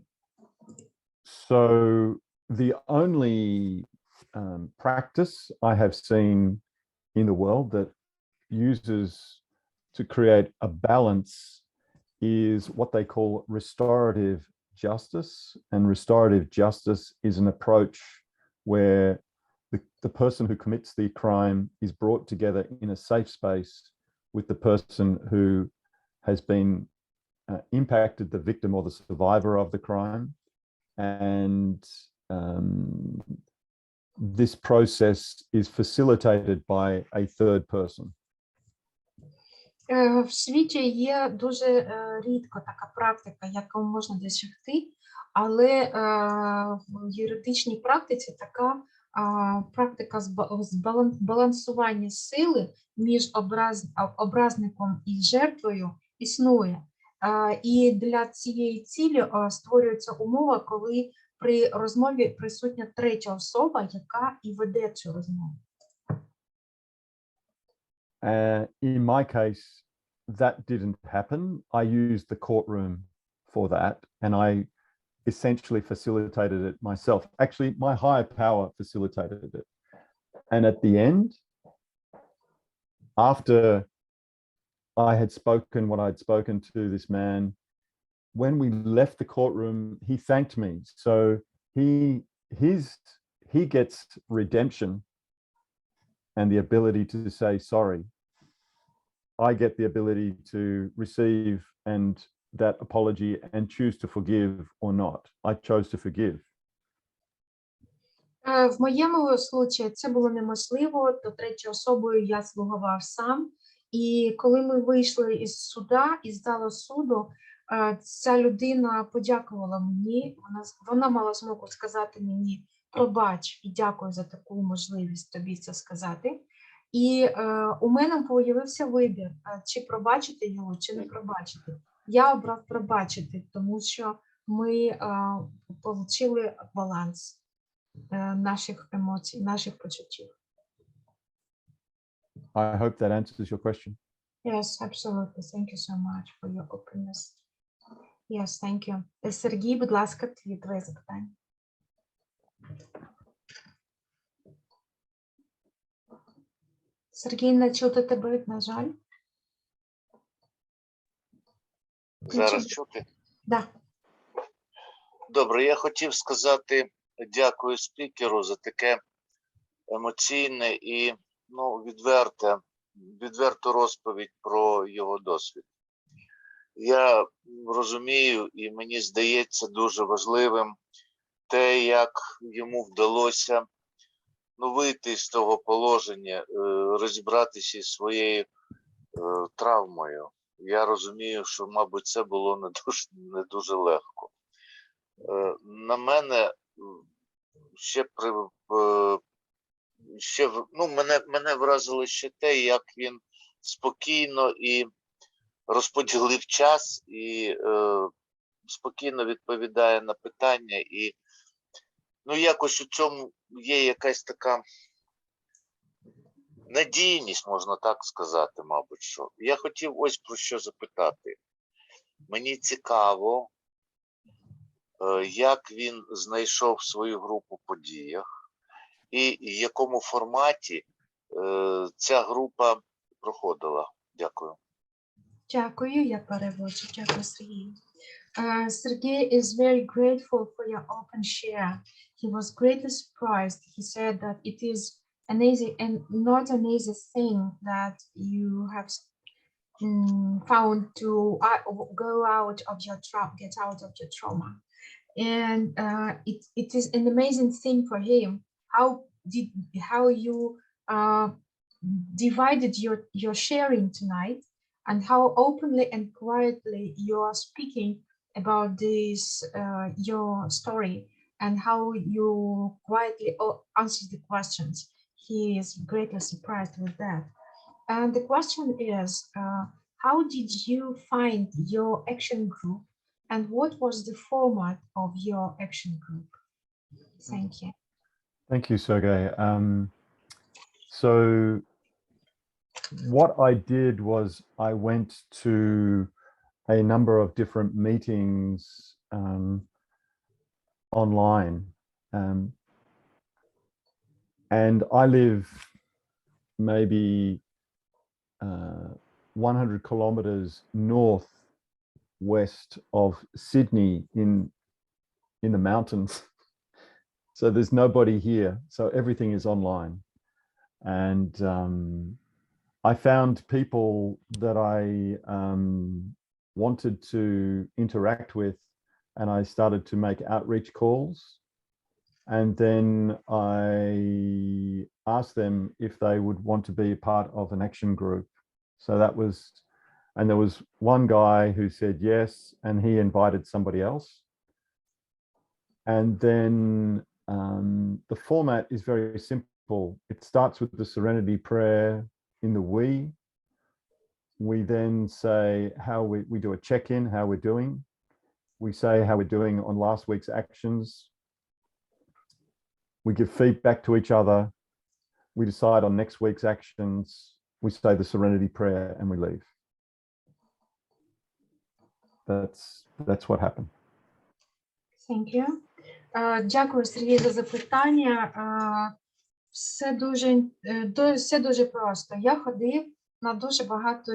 So the only practice I have seen in the world that uses to create a balance is what they call restorative justice. And restorative justice is an approach where the person who commits the crime is brought together in a safe space with the person who has been impacted, the victim or the survivor of the crime. And this process is facilitated by a third person. В світі є дуже рідко така практика, яку можна досягти, але в юридичній практиці така практика збалансування сили між образником і жертвою існує. І для цієї цілі створюється умова, коли при розмові присутня третя особа, яка і веде цю розмову. In my case, that didn't happen. I used the courtroom for that, and I essentially facilitated it myself. Actually, my higher power facilitated it. And at the end, after I had spoken what I'd spoken to this man, when we left the courtroom, he thanked me. So he gets redemption and the ability to say sorry. I get the ability to receive and that apology and choose to forgive or not. I chose to forgive. В моєму случаї це було неможливо, то третьою особою я слугував сам. І коли ми вийшли із суда, із залу суду, ця людина подякувала мені, вона мала змогу сказати мені пробач і дякую за таку можливість тобі це сказати. І у мене появився вибір, чи пробачити його, чи не пробачити. Я обрав пробачити, тому що ми отримали баланс наших емоцій, наших почуттів. I hope that answers your question. Yes, absolutely. Thank you so much for your openness. Yes, thank you. Сергій, будь ласка, твоє запитання. Сергій, не чути тебе, на жаль. Зараз чути? Да. Добре, я хотів сказати дякую спікеру за таке емоційне і відверту розповідь про його досвід. Я розумію, і мені здається дуже важливим те, як йому вдалося вийти з того положення, розібратися із своєю травмою. Я розумію, що, мабуть, це було не дуже легко. На мене мене вразило ще те, як він спокійно і розподілив час, і спокійно відповідає на питання. І якось у цьому є якась така надійність, можна так сказати, мабуть, що. Я хотів ось про що запитати. Мені цікаво, як він знайшов свою групу в подіях і в якому форматі ця група проходила. Дякую. Дякую, я переводжу. Дякую, Сергій. Sergey is very grateful for your open share. He was greatly surprised. He said that it is an easy and not an easy thing that you have found to go out of your trauma, get out of your trauma. And it is an amazing thing for him. How you divided your sharing tonight, and how openly and quietly you are speaking about this your story, and how you quietly answer the questions. he is greatly surprised with that. And the question is, how did you find your action group and what was the format of your action group? Thank you. Thank you, Sergey. So what I did was I went to a number of different meetings online. And I live maybe 100 kilometers northwest of Sydney in the mountains. So there's nobody here. So everything is online. And I found people that I wanted to interact with, and I started to make outreach calls. And then I asked them if they would want to be a part of an action group. So that was, and there was one guy who said yes, and he invited somebody else. And then the format is very simple. It starts with the Serenity Prayer in the we. We then say how we do a check-in, how we're doing. We say how we're doing on last week's actions. We give feedback to each other. We decide on next week's actions. We say the Serenity Prayer and we leave. That's what happened. Thank you. Дякую, Сергій, за запитання. Все дуже просто. Я ходив на дуже багато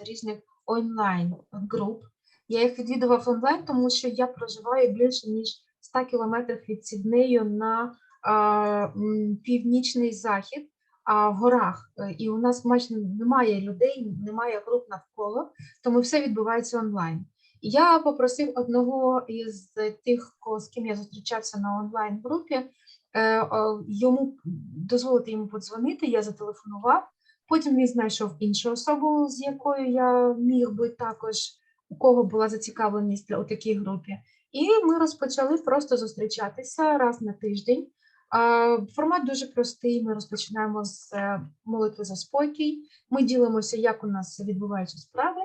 різних онлайн груп. Я їх відвідував онлайн, тому що я проживаю більше ніж 100 кілометрів від Сіднею на північний захід, в горах. І у нас майже немає людей, немає груп навколо, тому все відбувається онлайн. Я попросив одного із тих, з ким я зустрічався на онлайн-групі, дозволити йому подзвонити, я зателефонував, потім він знайшов іншу особу, з якою я міг би також, у кого була зацікавленість у такій групі. І ми розпочали просто зустрічатися раз на тиждень. Формат дуже простий, ми розпочинаємо з молитви за спокій, ми ділимося, як у нас відбуваються справи,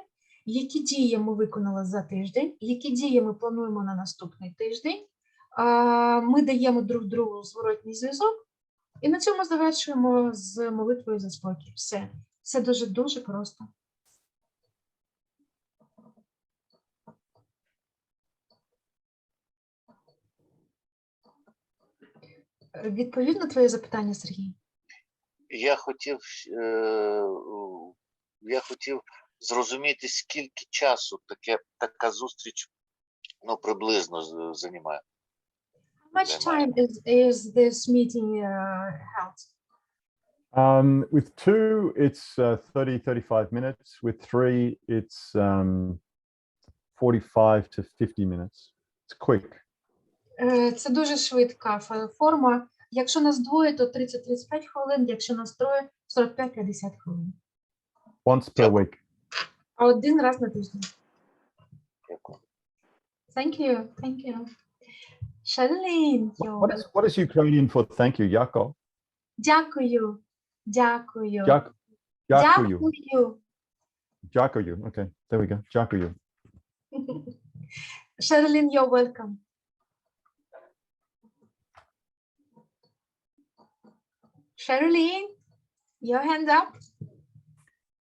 які дії ми виконали за тиждень, які дії ми плануємо на наступний тиждень. Ми даємо друг другу зворотній зв'язок і на цьому завершуємо з молитвою за спокій. Все дуже просто. Відповів на твоє запитання, Сергій? Я хотів зрозуміти, скільки часу така зустріч приблизно займає. How much time is this meeting held? With two, it's 30-35 minutes. With three, it's 45 to 50 minutes. It's quick. Це дуже швидка форма. Якщо нас двоє, то 30-35 хвилин, якщо нас троє, 45-50 хвилин. Once per week. А один раз на тиждень. Дякую. Thank you. Шарлін, What is Ukrainian for thank you, Яко? Дякую. Дякую. Дякую. Okay, there we go. Дякую. Шарлін, you're welcome. Charlene, your hand up?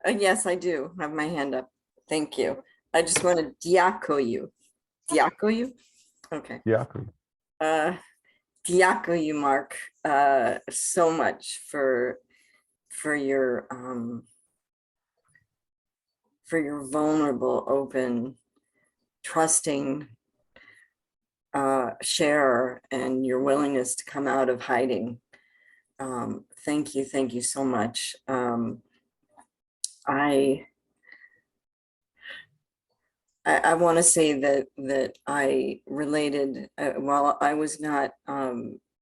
Yes, I do have my hand up. Thank you. I just want to дякую. Дякую? Okay. Дякую. Дякую, Mark, so much for your vulnerable, open, trusting share and your willingness to come out of hiding. Thank you so much. I want to say that I related, while I was not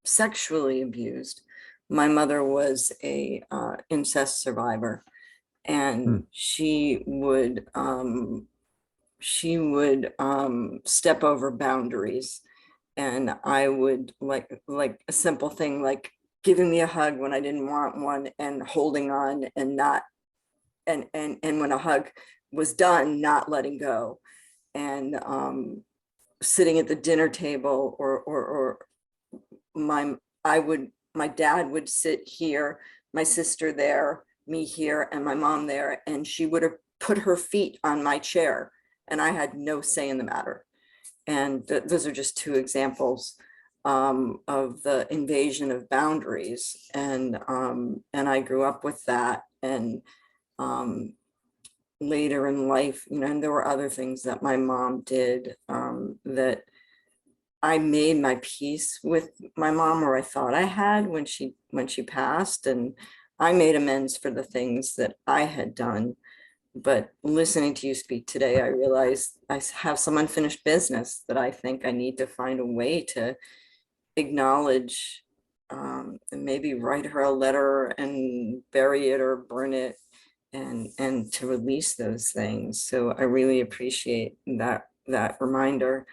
sexually abused, my mother was a incest survivor, and she would step over boundaries, and I would like a simple thing like giving me a hug when I didn't want one, and holding on and not, and when a hug was done, not letting go, and sitting at the dinner table, or my dad would sit here, my sister there, me here, and my mom there, and she would have put her feet on my chair, and I had no say in the matter. And those are just two examples of the invasion of boundaries. And I grew up with that. And later in life, and there were other things that my mom did that I made my peace with my mom, or I thought I had, when she passed, and I made amends for the things that I had done. But listening to you speak today, I realized I have some unfinished business that I think I need to find a way to acknowledge, and maybe write her a letter and bury it or burn it, and to release those things. So I really appreciate that reminder.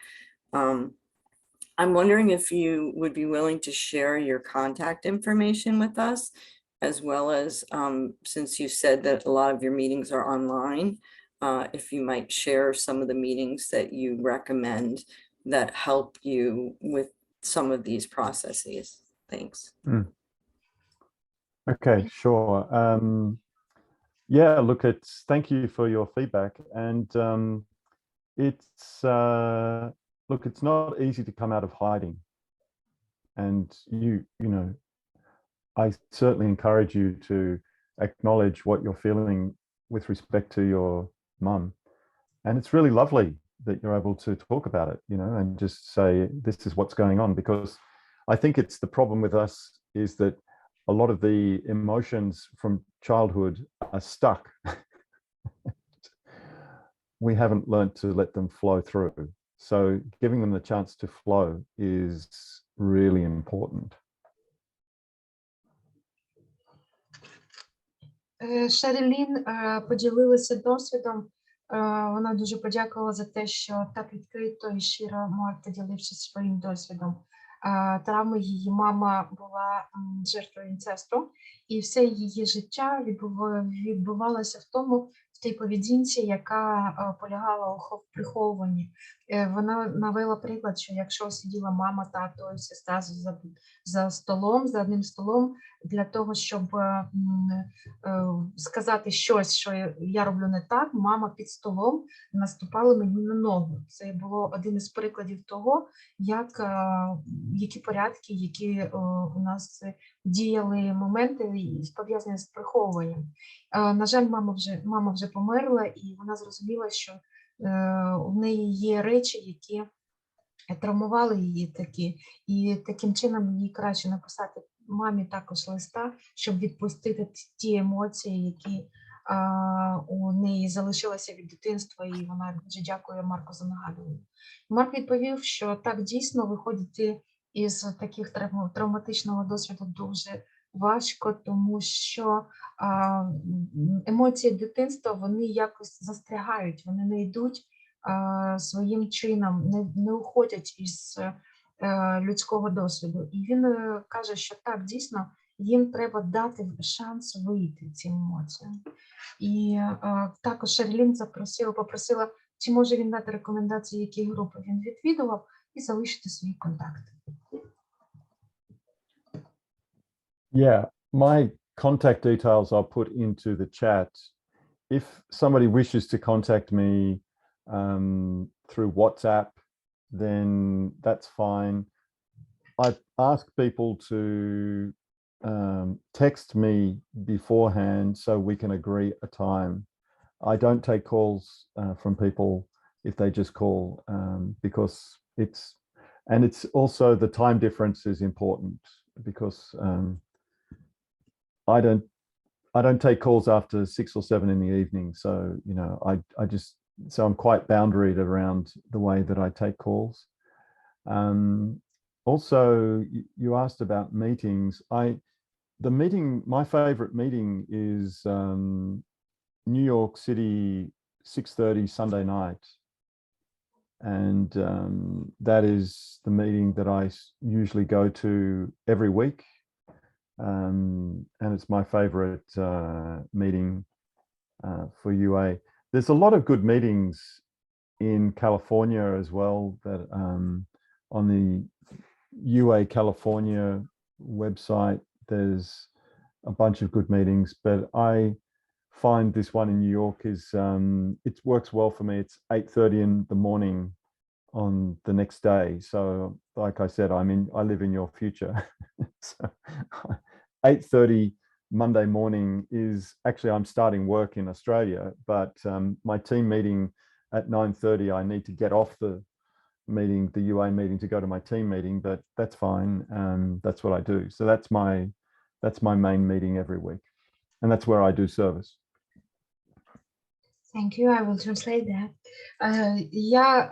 I'm wondering if you would be willing to share your contact information with us, as well as, since you said that a lot of your meetings are online, if you might share some of the meetings that you recommend that help you with some of these processes. Thanks. Okay, sure. Yeah, look, thank you for your feedback. And look, it's not easy to come out of hiding. And you know, I certainly encourage you to acknowledge what you're feeling with respect to your mum. And it's really lovely that you're able to talk about it, and just say, this is what's going on. Because I think it's the problem with us is that a lot of the emotions from childhood are stuck. We haven't learned to let them flow through. So giving them the chance to flow is really important. Шерілін поділилася досвідом. Вона дуже подякувала за те, що так відкрито і щиро Марк поділився своїм досвідом. Травми її мама була жертвою інцесту, і все її життя відбувалося в тій поведінці, яка полягала у приховуванні. Вона навела приклад, що якщо сиділа мама, тато і сестра за столом, за одним столом, для того, щоб сказати щось, що я роблю не так, мама під столом наступала мені на ногу. Це було один із прикладів того, які порядки, які у нас діяли моменти пов'язані з приховуванням. На жаль, мама вже померла, і вона зрозуміла, що в неї є речі, які травмували її такі, і таким чином їй краще написати мамі також листа, щоб відпустити ті емоції, які у неї залишилися від дитинства, і вона дуже дякує Марку за нагадування. Марк відповів, що так, дійсно, виходити із таких травматичного досвіду дуже важко, тому що емоції дитинства, вони якось застрягають, вони не йдуть своїм чином, не уходять із людського досвіду. І він каже, що так, дійсно, їм треба дати шанс вийти цим емоціям. І також Шерлін попросила, чи може він дати рекомендації, які групи він відвідував, і залишити свої контакти. Yeah, my contact details I'll put into the chat. If somebody wishes to contact me through WhatsApp, then that's fine. I ask people to text me beforehand so we can agree a time. I don't take calls from people if they just call, because it's also the time difference is important, because I don't take calls after 6 or 7 in the evening. So, so I'm quite boundaried around the way that I take calls. Also, you asked about meetings. My favorite meeting is New York City, 6:30 Sunday night. And that is the meeting that I usually go to every week. and it's my favorite meeting for UA. There's a lot of good meetings in California as well that on the UA California website, there's a bunch of good meetings, but I find this one in New York is it works well for me. It's 8:30 in the morning on the next day. So like I said, I live in your future. So 8:30 Monday morning is actually, I'm starting work in Australia, but my team meeting at 9:30, I need to get off the meeting, the UA meeting, to go to my team meeting, but that's fine. That's what I do. So that's my main meeting every week. And that's where I do service. Thank you, I will translate that. Я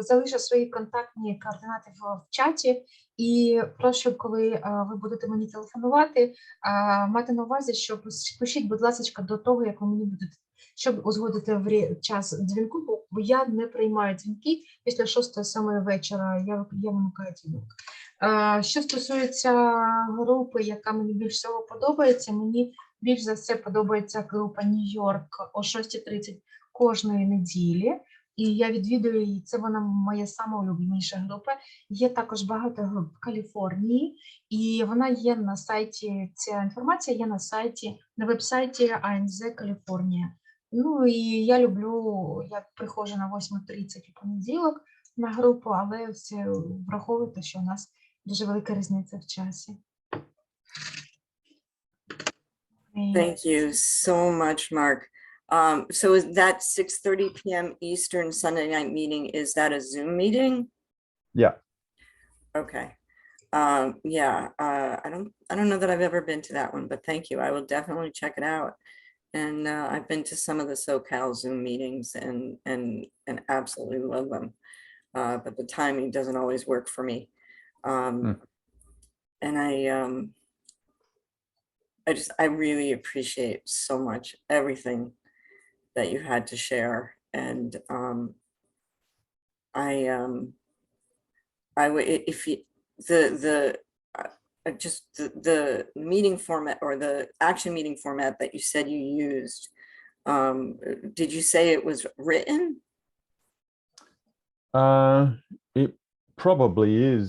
залишу свої контактні координати в чаті і прошу, коли ви будете мені телефонувати, мати на увазі, що пишіть, будь ласка, до того, як ви мені будете, щоб узгодити час дзвінку, бо я не приймаю дзвінки після 6-7 вечора, я вимикаю дзвінок. Що стосується групи, яка мені більш всього подобається, мені більш за все подобається група Нью-Йорк о 6:30 кожної неділі. І я відвідую її, це вона моя найулюбленіша група. Є також багато груп в Каліфорнії, і вона є на сайті, ця інформація є на сайті, на веб-сайті АНЗ Каліфорнія. Ну і я приходжу на 8:30 у понеділок на групу, але все враховуйте, що у нас дуже велика різниця в часі. Thank you so much, Mark. So is that 6:30 p.m. Eastern Sunday night meeting, is that a Zoom meeting? Yeah. Okay. Yeah, I don't know that I've ever been to that one, but thank you. I will definitely check it out. And I've been to some of the SoCal Zoom meetings and absolutely love them. But the timing doesn't always work for me. And I really appreciate so much everything that you had to share. And if you, the meeting format or the action meeting format that you said you used, did you say it was written? It probably is.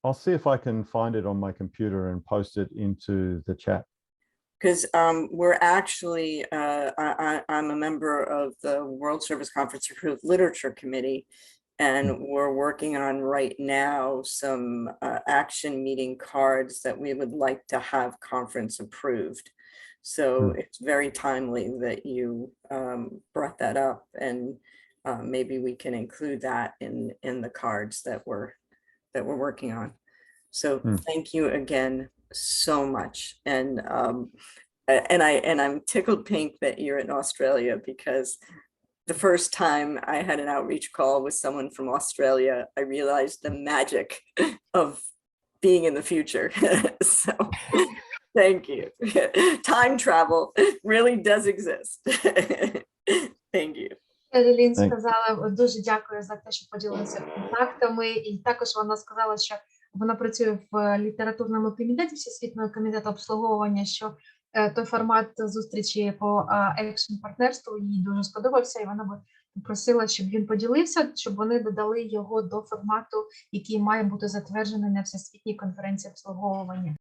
I'll see if I can find it on my computer and post it into the chat. Because we're actually, I'm a member of the World Service Conference Approved Literature Committee, and we're working on right now some action meeting cards that we would like to have conference approved. So it's very timely that you brought that up, and maybe we can include that in the cards that we're working on. So thank you again so much. And I'm tickled pink that you're in Australia, because the first time I had an outreach call with someone from Australia, I realized the magic of being in the future. So thank you. Time travel really does exist. Thank you. Лілін сказала, дуже дякую за те, що поділилися контактами, і також вона сказала, що вона працює в літературному комітеті Всесвітнього комітету обслуговування, що той формат зустрічі по екшн-партнерству їй дуже сподобався, і вона би попросила, щоб він поділився, щоб вони додали його до формату, який має бути затверджений на Всесвітній конференції обслуговування.